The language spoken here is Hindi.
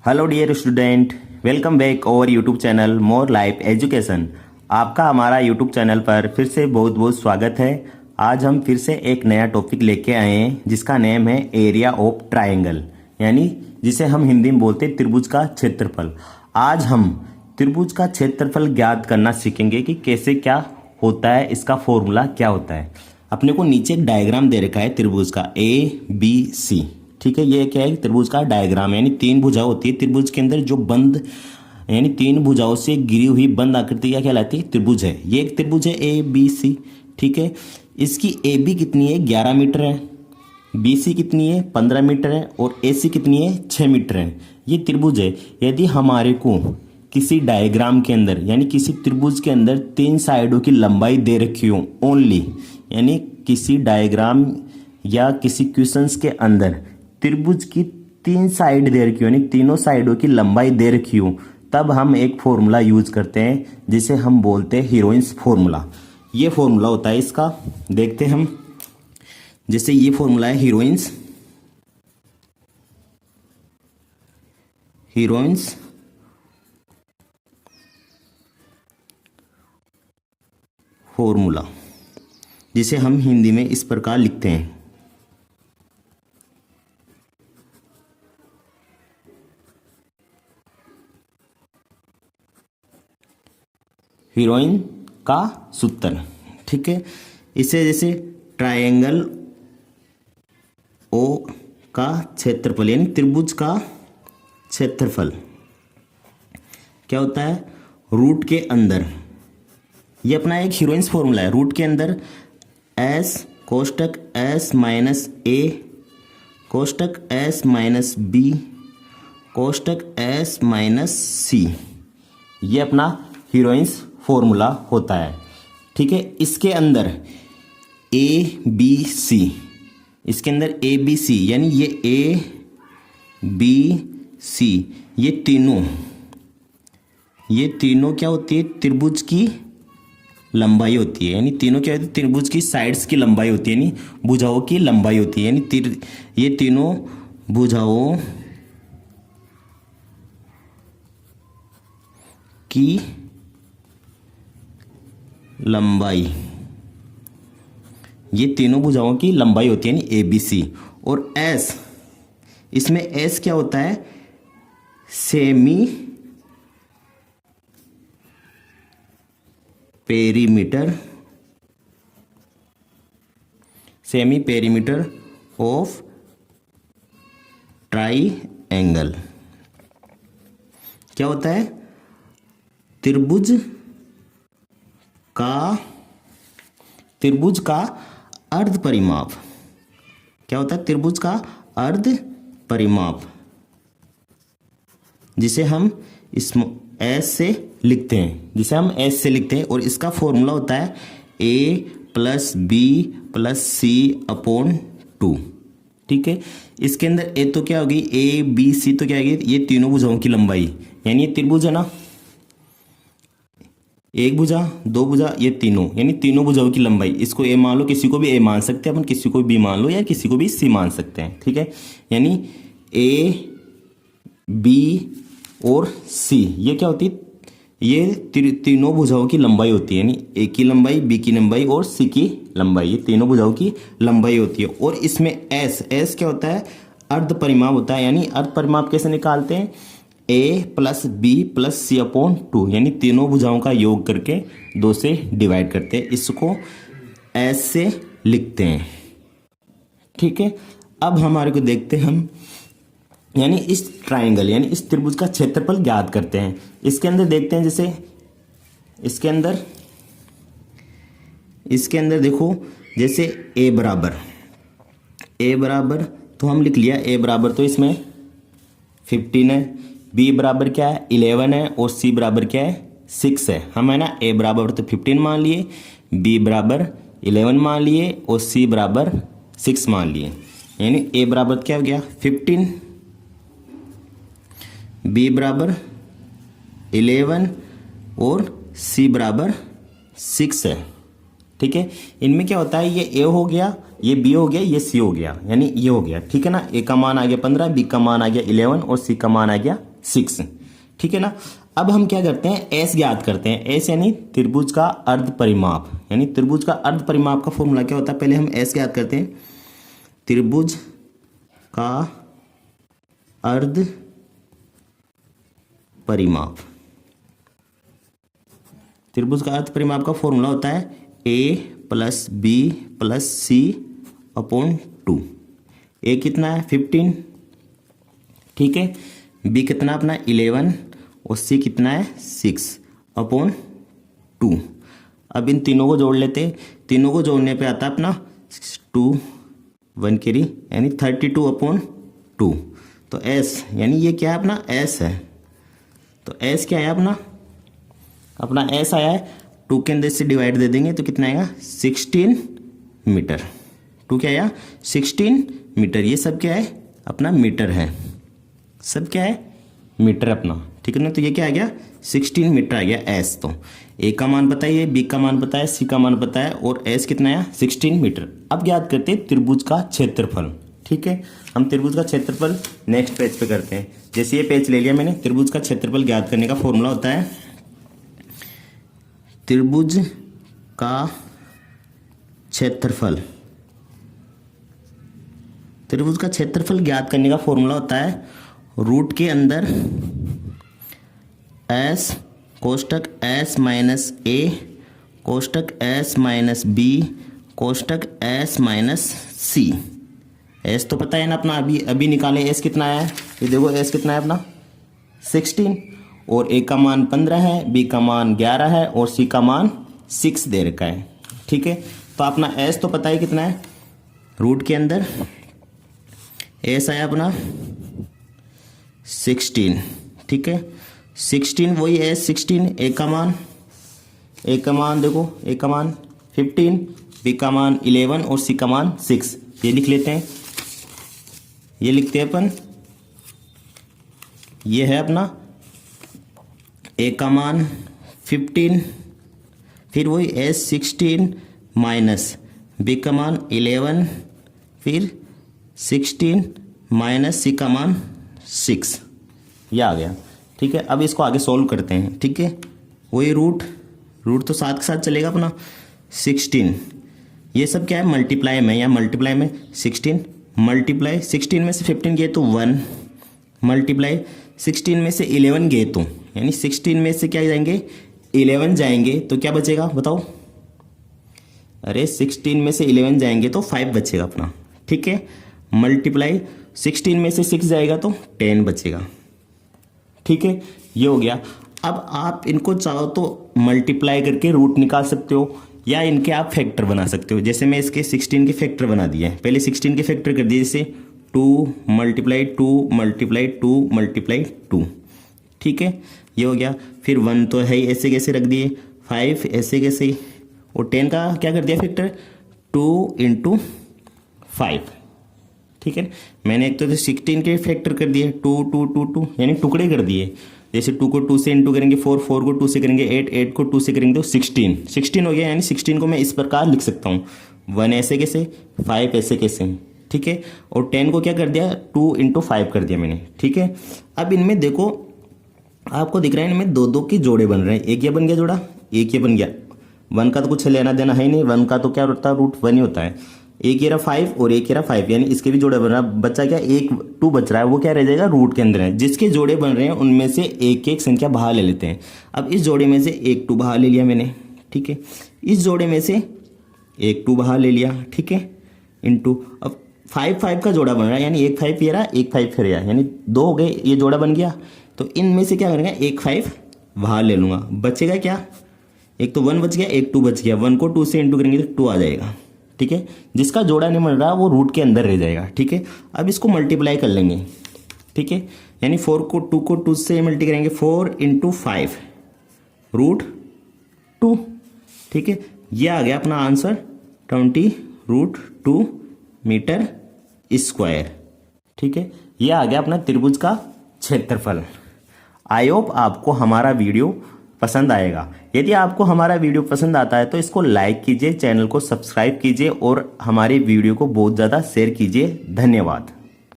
Hello dear student, welcome back over YouTube channel more life education. आपका हमारा यूट्यूब चैनल पर फिर से बहुत बहुत स्वागत है। आज हम फिर से एक नया टॉपिक लेके आए हैं जिसका नेम है एरिया ऑफ ट्रायंगल, यानी जिसे हम हिंदी में बोलते हैं त्रिभुज का क्षेत्रफल। आज हम त्रिभुज का क्षेत्रफल ज्ञात करना सीखेंगे कि कैसे क्या होता है, इसका फॉर्मूला क्या होता है। अपने को नीचे एक डायग्राम दे रखा है त्रिभुज का ABC, ठीक है। ये क्या है, त्रिभुज का डायग्राम, यानी तीन भुजा होती है त्रिभुज के अंदर, जो बंद यानी तीन भुजाओं से गिरी हुई बंद आकृति क्या कहलाती है, त्रिभुज है। ये एक त्रिभुज है ABC, ठीक है। इसकी AB कितनी है, 11 मीटर है, BC कितनी है, 15 मीटर है, और AC कितनी है, 6 मीटर है। ये त्रिभुज है। यदि हमारे को किसी डायग्राम के अंदर यानी किसी त्रिभुज के अंदर तीन साइडों की लंबाई दे रखी हो ओनली, यानी किसी डायग्राम या किसी क्वेश्चंस के अंदर त्रिभुज की तीन साइड दे रखी हो, यानी तीनों साइडों की लंबाई दे रखी हो, तब हम एक फॉर्मूला यूज करते हैं जिसे हम बोलते हैं हीरोइंस फॉर्मूला। ये फॉर्मूला होता है इसका, देखते हैं हम। जैसे ये फॉर्मूला है हीरोइंस फॉर्मूला, जिसे हम हिंदी में इस प्रकार लिखते हैं। हीरोइन का सूत्र, ठीक है। इसे जैसे ट्रायंगल ओ का क्षेत्रफल, यानी त्रिभुज का क्षेत्रफल क्या होता है, रूट के अंदर, ये अपना एक हीरोइंस फॉर्मूला है। रूट के अंदर S कोष्टक S minus A कोष्टक S minus B कोष्टक S minus C, ये अपना हीरोइंस फॉर्मूला होता है, ठीक है। इसके अंदर ABC, इसके अंदर ABC यानी ये ABC, ये तीनों क्या होती है, त्रिभुज की लंबाई होती है। यानी तीनों क्या होती है, त्रिभुज की साइड्स की लंबाई होती है, यानी भुजाओं की लंबाई होती है। यानी ये तीनों भुजाओं की लंबाई, ये तीनों भुजाओं की लंबाई होती है, यानी ABC। और S, इसमें S क्या होता है, सेमी पेरीमीटर ऑफ ट्राइएंगल। क्या होता है, त्रिभुज का अर्ध परिमाप। क्या होता है, त्रिभुज का अर्ध परिमाप, जिसे हम इस S से लिखते हैं, और इसका फॉर्मूला होता है A plus B plus C upon 2, ठीक है। इसके अंदर A तो क्या होगी, ABC तो क्या होगी, ये तीनों भुजाओं की लंबाई, यानी ये त्रिभुज है ना, एक भुजा दो भुजा ये तीनों, यानी तीनों भुजाओं की लंबाई। इसको A मान लो, किसी को भी A मान सकते हैं अपन, किसी को भी मान लो, या किसी को भी C मान सकते हैं, ठीक है। यानी A B और C ये क्या होती है, ये तीनों भुजाओं की लंबाई होती है, यानी A की लंबाई, B की लंबाई और C की लंबाई, ये तीनों भुजाओं की लंबाई होती है। और इसमें S क्या होता है, अर्ध परिमाप होता है। यानी अर्ध परिमाप कैसे निकालते हैं, A plus B plus C upon 2, यानी तीनों भुजाओं का योग करके 2 से डिवाइड करते हैं, इसको S से लिखते हैं, ठीक है। अब हमारे को देखते हैं हम, यानी इस ट्रायंगल यानी इस त्रिभुज का क्षेत्रफल ज्ञात करते हैं। इसके अंदर देखते हैं, जैसे इसके अंदर देखो, जैसे A बराबर तो हम लिख लिया, A बराबर तो इसमें 15 है, B बराबर क्या है 11 है, और C बराबर क्या है 6 है। हम है ना, A बराबर तो 15 मान लिए, B बराबर 11 मान लिए, और C बराबर 6 मान लिए। यानी A बराबर क्या हो गया 15, B बराबर 11 और C बराबर 6 है, ठीक है। इनमें क्या होता है, ये ए हो गया, ये बी हो गया, ये सी हो गया, यानी ये हो गया, ठीक है ना। ए का मान आ गया 15, बी का मान आ गया 11 और सी का मान आ गया 6। ठीक है ना। अब हम क्या करते हैं, एस ज्ञात करते हैं। एस यानी त्रिभुज का अर्ध परिमाप, यानी त्रिभुज का अर्ध परिमाप का फॉर्मूला क्या होता है, पहले हम एस ज्ञात करते हैं। त्रिभुज का अर्ध परिमाप, त्रिभुज का अर्ध परिमाप का फॉर्मूला होता है a plus b plus c upon 2। A कितना है 15, ठीक है। बी कितना अपना 11 और सी कितना है 6 अपॉन 2। अब इन तीनों को जोड़ लेते हैं, तीनों को जोड़ने पे आता है अपना 2 1 कैरी यानी 32 अपॉन 2। तो एस यानी ये क्या है अपना एस है। तो एस क्या है अपना एस आया है 2 के अंदर से डिवाइड दे देंगे तो कितना आएगा 16 मीटर। 2 क्या आया 16 मीटर। ये सब क्या है अपना मीटर है, सब क्या है मीटर अपना, ठीक है ना। तो ये क्या आ गया 16 मीटर आ गया एस। तो ए का मान पता है, बी का मान पता है, सी का मान पता है और एस कितना आया 16 मीटर। अब ज्ञात करते हैं त्रिभुज का क्षेत्रफल। ठीक है, हम त्रिभुज का क्षेत्रफल नेक्स्ट पेज पे करते हैं। जैसे ये पेज ले लिया मैंने, त्रिभुज का क्षेत्रफल ज्ञात करने का फॉर्मूला होता है त्रिभुज का क्षेत्रफल। त्रिभुज का क्षेत्रफल ज्ञात करने का फॉर्मूला होता है रूट के अंदर एस कोष्टक एस माइनस ए कोष्टक एस माइनस बी कोष्टक एस माइनस सी। एस तो पता है ना अपना, अभी निकाले एस कितना है, ये देखो एस कितना है अपना 16 और ए का मान 15 है, बी का मान 11 है और सी का मान 6 दे रखा है। ठीक है, तो अपना एस तो पता है कितना है, रूट के अंदर एस आया अपना 16। ठीक है, 16 वही है 16। ए का मान देखो, ए का मान 15, बी का मान 11 और सी का मान 6। ये लिख लेते हैं, ये लिखते हैं अपन, ये है अपना ए का मान 15, फिर वही एस 16 माइनस बी का मान 11, फिर 16 माइनस सी का मान 6। ये आ गया। ठीक है, अब इसको आगे सॉल्व करते हैं। ठीक है, वही रूट तो साथ के साथ चलेगा अपना 16। ये सब क्या है मल्टीप्लाई में, या मल्टीप्लाई में 16 मल्टीप्लाई 16 में से 15 गए तो 1 मल्टीप्लाई 16 में से 11 गए तो, यानी 16 में से क्या जाएंगे 11 जाएंगे तो क्या बचेगा बताओ। अरे 16 में से 11 जाएंगे तो 5 बचेगा अपना। ठीक है, मल्टीप्लाई 16 में से 6 जाएगा तो 10 बचेगा। ठीक है, ये हो गया। अब आप इनको चाहो तो मल्टीप्लाई करके रूट निकाल सकते हो या इनके आप फैक्टर बना सकते हो। जैसे मैं इसके 16 के फैक्टर बना दिए, पहले 16 के फैक्टर कर दिए, जैसे 2 मल्टीप्लाई 2 मल्टीप्लाई 2 मल्टीप्लाई 2। ठीक है, ये हो गया। फिर 1 तो है ही, ऐसे कैसे रख दिए, 5 ऐसे कैसे, और 10 का क्या कर दिया फैक्टर 2 × 5। ठीक है, मैंने एक तो 16 के फैक्टर कर दिए 2 2 2 2 यानी टुकड़े कर दिए। जैसे 2 को 2 से इंटू करेंगे 4, 4 को 2 से करेंगे 8, 8 को 2 से करेंगे तो 16 हो गया। यानी 16 को मैं इस प्रकार लिख सकता हूँ, 1 ऐसे कैसे, 5 ऐसे कैसे। ठीक है, और 10 को क्या कर दिया 2 × 5 कर दिया मैंने। ठीक है, अब इनमें देखो आपको दिख रहा है इनमें 2 के जोड़े बन रहे हैं। एक ये बन गया जोड़ा, एक ये बन गया। 1 का तो कुछ लेना देना है नहीं, 1 का तो क्या होता है रूट 1 ही होता है। एक ये रहा 5 और एक ये रहा 5, यानी इसके भी जोड़े बन रहा है। बच्चा क्या 1 2 बच रहा है, वो क्या रह जाएगा रूट के अंदर है। जिसके जोड़े बन रहे हैं उनमें से एक एक संख्या बाहर ले लेते हैं। अब इस जोड़े में से 1 2 बाहर ले लिया मैंने। ठीक है, इस जोड़े में से 1 2 बाहर ले लिया। ठीक है, इंटू अब 5 5 का जोड़ा बन रहा है, यानी 1 5 ये रहा, 1 5 फिर रहा, यानी 2 हो गए, ये जोड़ा बन गया। तो इनमें से क्या करेंगे 1 5 बाहर ले लूंगा, बचेगा क्या, एक तो 1 बच गया, एक 2 बच गया। 1 को 2 से इंटू करेंगे तो 2 आ जाएगा। ठीक है, जिसका जोड़ा नहीं बन रहा वो रूट के अंदर रह जाएगा। ठीक है, अब इसको मल्टीप्लाई कर लेंगे। ठीक है, यानी 4 को 2 से मल्टी करेंगे 4 × 5 रूट 2। ठीक है, ये आ गया अपना आंसर 20√2 मीटर स्क्वायर। ठीक है, ये आ गया अपना त्रिभुज का क्षेत्रफल। आई होप आपको हमारा वीडियो पसंद आएगा। यदि आपको हमारा वीडियो पसंद आता है तो इसको लाइक कीजिए, चैनल को सब्सक्राइब कीजिए और हमारे वीडियो को बहुत ज़्यादा शेयर कीजिए। धन्यवाद।